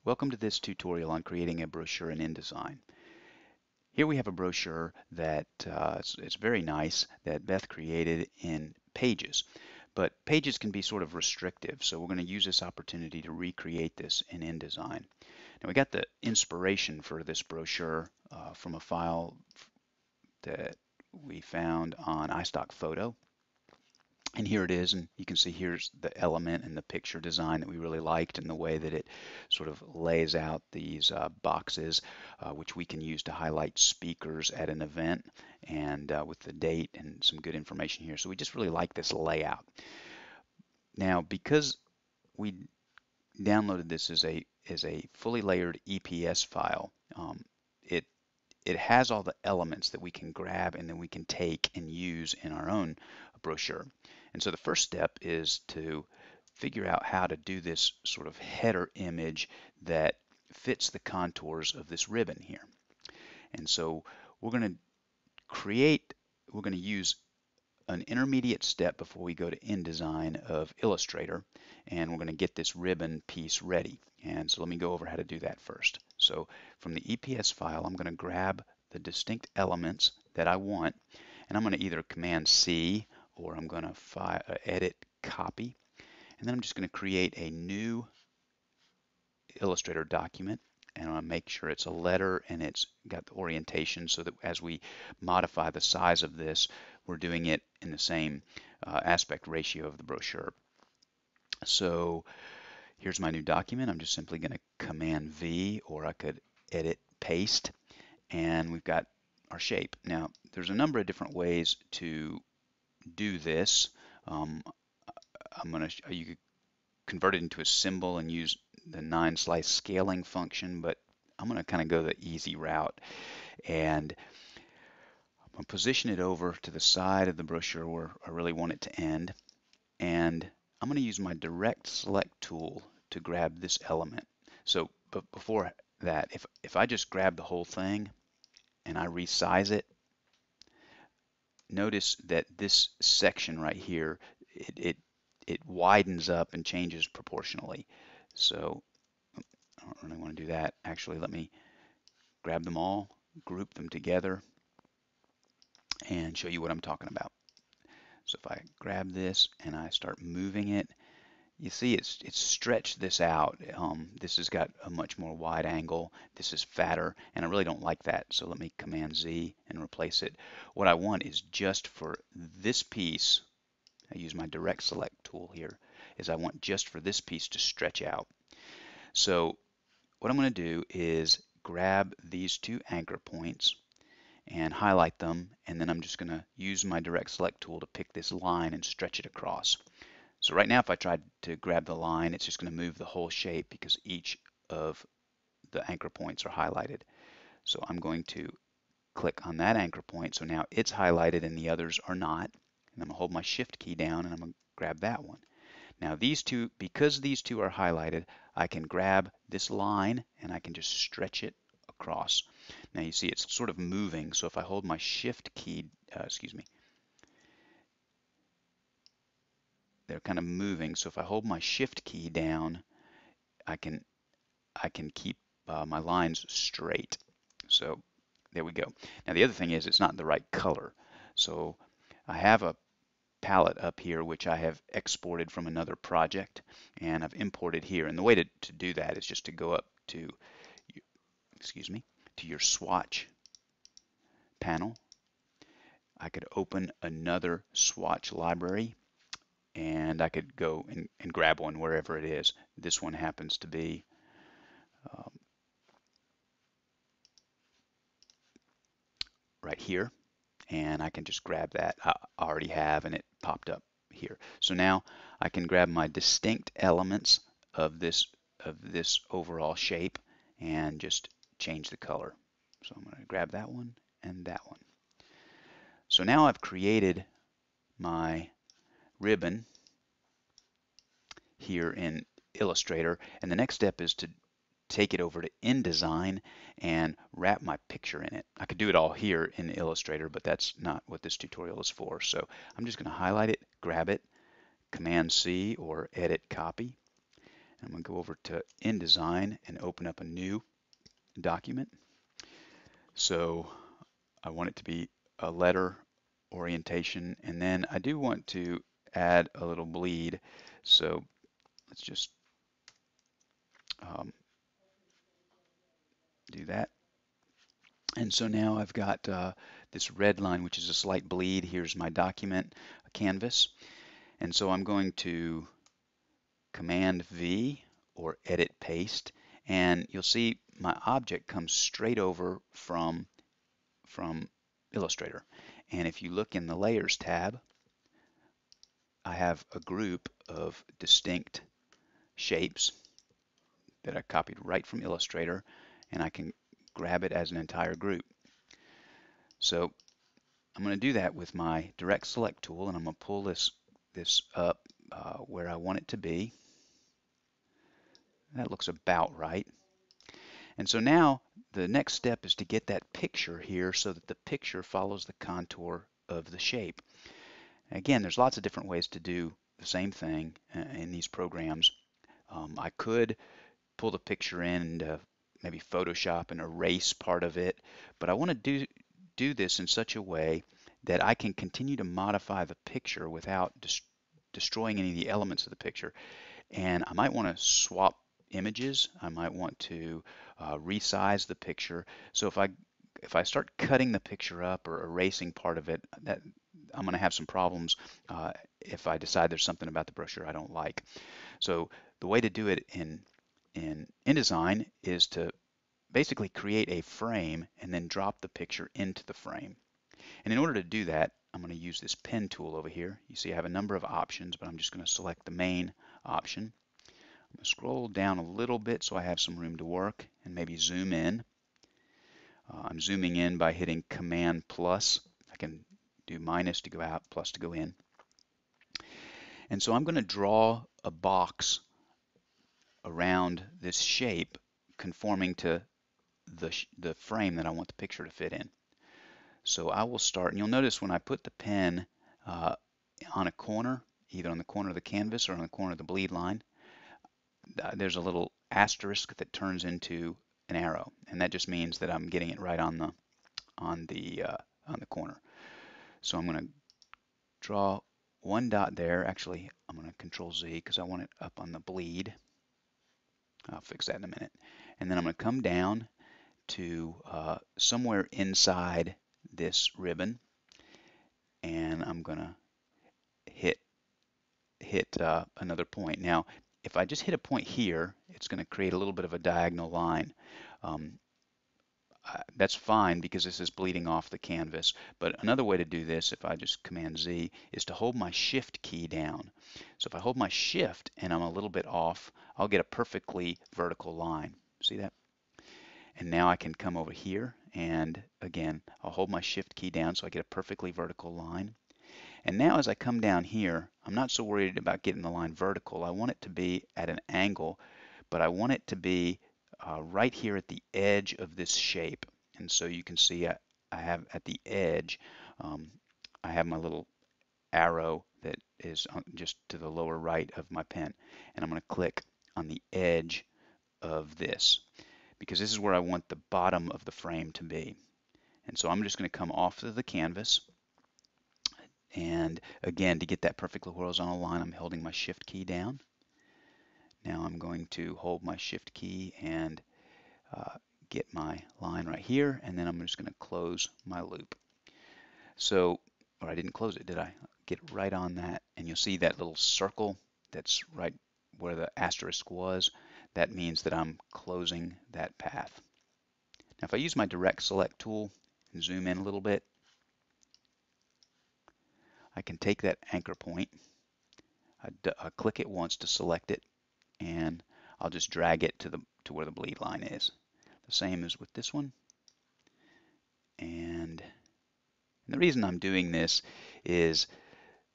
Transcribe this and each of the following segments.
Welcome to this tutorial on creating a brochure in InDesign. Here we have a brochure that it's very nice that Beth created in Pages, but Pages can be sort of restrictive, so we're going to use this opportunity to recreate this in InDesign. Now we got the inspiration for this brochure from a file that we found on iStock Photo. And here it is, and you can see here's the element and the picture design that we really liked, and the way that it sort of lays out these boxes, which we can use to highlight speakers at an event, and with the date and some good information here. So we just really like this layout. Now, because we downloaded this as a fully layered EPS file, it has all the elements that we can grab and then we can take and use in our own brochure. And so the first step is to figure out how to do this sort of header image that fits the contours of this ribbon here. And so we're going to use an intermediate step before we go to InDesign of Illustrator, and we're going to get this ribbon piece ready. And so let me go over how to do that first. So from the EPS file, I'm going to grab the distinct elements that I want, and I'm going to either Command C or I'm going to edit copy, and then I'm just going to create a new Illustrator document, and I'll make sure it's a letter and it's got the orientation so that as we modify the size of this, we're doing it in the same aspect ratio of the brochure. So here's my new document. I'm just simply going to Command V, or I could edit paste, and we've got our shape. Now there's a number of different ways to do this. You could convert it into a symbol and use the 9-slice scaling function, but I'm going to kind of go the easy route, and I'm going to position it over to the side of the brochure where I really want it to end, and I'm going to use my direct select tool to grab this element. So, but before that, if I just grab the whole thing and I resize it, notice that this section right here, it widens up and changes proportionally. So I don't really want to do that. Actually, let me grab them all, group them together, and show you what I'm talking about. So if I grab this and I start moving it, you see it's stretched this out. This has got a much more wide angle. This is fatter, and I really don't like that. So let me Command Z and replace it. What I want is just for this piece, I use my direct select tool here, is I want just for this piece to stretch out. So what I'm going to do is grab these two anchor points and highlight them, and then I'm just going to use my direct select tool to pick this line and stretch it across. So right now, if I tried to grab the line, it's just going to move the whole shape because each of the anchor points are highlighted. So I'm going to click on that anchor point. So now it's highlighted and the others are not. And I'm going to hold my Shift key down and I'm going to grab that one. Now these two, because these two are highlighted, I can grab this line and I can just stretch it across. Now you see it's sort of moving. So if I hold my Shift key, they're kind of moving. So if I hold my Shift key down, I can keep my lines straight. So there we go. Now the other thing is it's not the right color. So I have a palette up here which I have exported from another project, and I've imported here. And the way to do that is just to go up to your swatch panel. I could open another swatch library, and I could go and grab one wherever it is. This one happens to be right here, and I can just grab that. I already have, and it popped up here. So now I can grab my distinct elements of this overall shape and just change the color. So I'm going to grab that one and that one. So now I've created my ribbon here in Illustrator, and the next step is to take it over to InDesign and wrap my picture in it. I could do it all here in Illustrator, but that's not what this tutorial is for. So I'm just going to highlight it, grab it, Command C or edit copy. I'm going to go over to InDesign and open up a new document. So I want it to be a letter orientation, and then I do want to add a little bleed. So let's just do that. And so now I've got this red line, which is a slight bleed. Here's my document, a canvas. And so I'm going to Command V or Edit Paste, and you'll see my object comes straight over from Illustrator. And if you look in the Layers tab, I have a group of distinct shapes that I copied right from Illustrator, and I can grab it as an entire group. So I'm going to do that with my Direct Select tool, and I'm going to pull this up where I want it to be. That looks about right. And so now the next step is to get that picture here so that the picture follows the contour of the shape. Again, there's lots of different ways to do the same thing in these programs. I could pull the picture in and maybe Photoshop and erase part of it, but I want to do this in such a way that I can continue to modify the picture without destroying any of the elements of the picture. And I might want to swap images. I might want to resize the picture. So if I start cutting the picture up or erasing part of it, that I'm going to have some problems if I decide there's something about the brochure I don't like. So the way to do it in InDesign is to basically create a frame and then drop the picture into the frame. And in order to do that, I'm going to use this pen tool over here. You see I have a number of options, but I'm just going to select the main option. I'm going to scroll down a little bit so I have some room to work and maybe zoom in. I'm zooming in by hitting Command plus. I can do minus to go out, plus to go in. And so I'm going to draw a box around this shape conforming to the frame that I want the picture to fit in. So I will start, and you'll notice when I put the pen on a corner, either on the corner of the canvas or on the corner of the bleed line, there's a little asterisk that turns into an arrow, and that just means that I'm getting it right on the corner. So I'm going to draw one dot there. Actually, I'm going to Control Z because I want it up on the bleed. I'll fix that in a minute. And then I'm going to come down to somewhere inside this ribbon, and I'm going to hit another point. Now, if I just hit a point here, it's going to create a little bit of a diagonal line. That's fine because this is bleeding off the canvas. But another way to do this, if I just Command Z, is to hold my Shift key down. So if I hold my Shift and I'm a little bit off, I'll get a perfectly vertical line. See that? And now I can come over here, and again, I'll hold my Shift key down so I get a perfectly vertical line. And now as I come down here, I'm not so worried about getting the line vertical. I want it to be at an angle, but I want it to be right here at the edge of this shape. And so you can see I have at the edge, I have my little arrow that is just to the lower right of my pen. And I'm going to click on the edge of this because this is where I want the bottom of the frame to be. And so I'm just going to come off of the canvas. And again, to get that perfectly horizontal line, I'm holding my Shift key down. Now I'm going to hold my Shift key and get my line right here, and then I'm just going to close my loop. So, or I didn't close it, did I? Get right on that, and you'll see that little circle that's right where the asterisk was. That means that I'm closing that path. Now if I use my Direct Select tool and zoom in a little bit, I can take that anchor point, I click it once to select it, and I'll just drag it to where the bleed line is. The same as with this one. And the reason I'm doing this is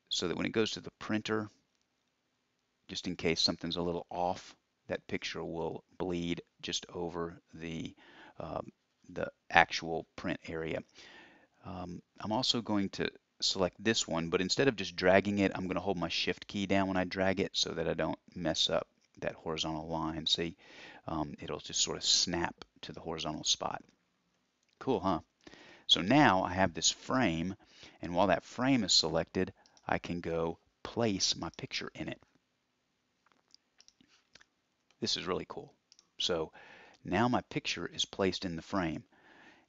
so that when it goes to the printer, just in case something's a little off, that picture will bleed just over the actual print area. I'm also going to select this one, but instead of just dragging it, I'm going to hold my Shift key down when I drag it so that I don't mess up that horizontal line. See, it'll just sort of snap to the horizontal spot. Cool, huh? So now I have this frame, and while that frame is selected, I can go place my picture in it. This is really cool. So now my picture is placed in the frame,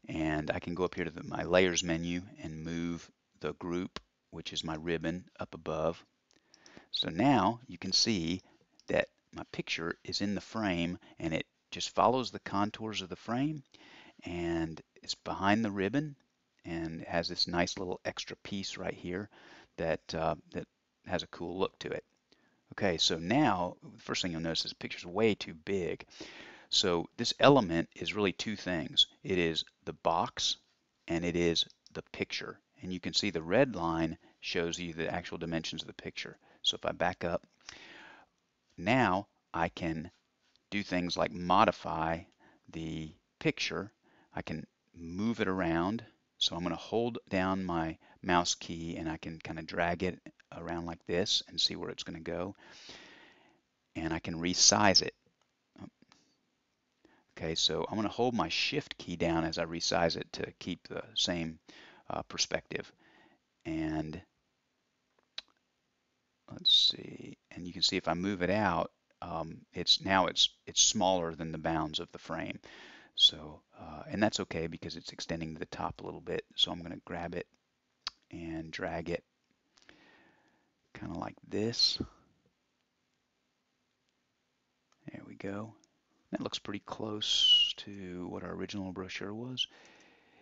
and I can go up here to my layers menu and move the group, which is my ribbon, up above. So now you can see that my picture is in the frame, and it just follows the contours of the frame, and it's behind the ribbon, and it has this nice little extra piece right here that that has a cool look to it. Okay, so now the first thing you'll notice is the picture's way too big. So this element is really two things. It is the box and it is the picture. And you can see the red line shows you the actual dimensions of the picture. So if I back up, now I can do things like modify the picture. I can move it around. So I'm going to hold down my mouse key and I can kind of drag it around like this and see where it's going to go. And I can resize it. Okay, so I'm going to hold my shift key down as I resize it to keep the same perspective. And let's see, and you can see if I move it out, it's smaller than the bounds of the frame. So, and that's okay because it's extending to the top a little bit. So I'm going to grab it and drag it kind of like this. There we go. That looks pretty close to what our original brochure was.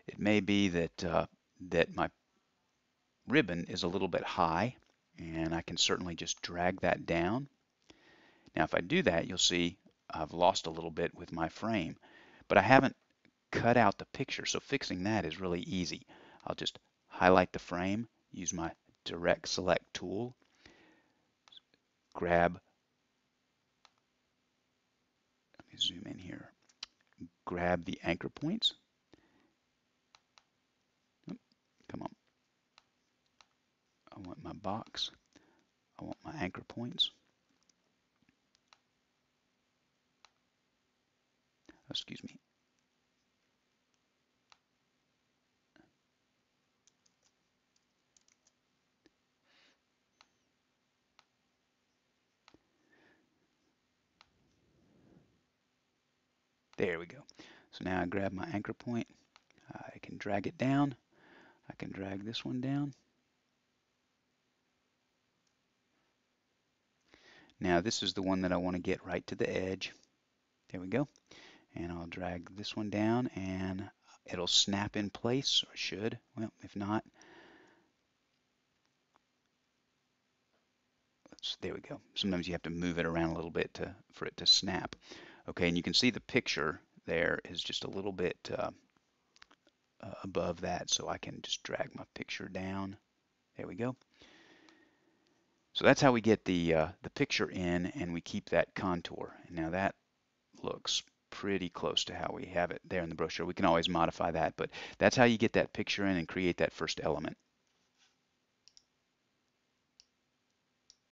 It may be that that my ribbon is a little bit high, and I can certainly just drag that down. Now if I do that, you'll see I've lost a little bit with my frame, but I haven't cut out the picture, so fixing that is really easy. I'll just highlight the frame, use my direct select tool, grab, let me zoom in here, grab the anchor points. Come on, I want my box, I want my anchor points. Excuse me. There we go. So now I grab my anchor point, I can drag it down, I can drag this one down. Now this is the one that I want to get right to the edge. There we go. And I'll drag this one down and it'll snap in place, or should. Well, if not, there we go. Sometimes you have to move it around a little bit for it to snap. Okay, and you can see the picture there is just a little bit above that, so I can just drag my picture down. There we go. So that's how we get the picture in, and we keep that contour. And now that looks pretty close to how we have it there in the brochure. We can always modify that, but that's how you get that picture in and create that first element.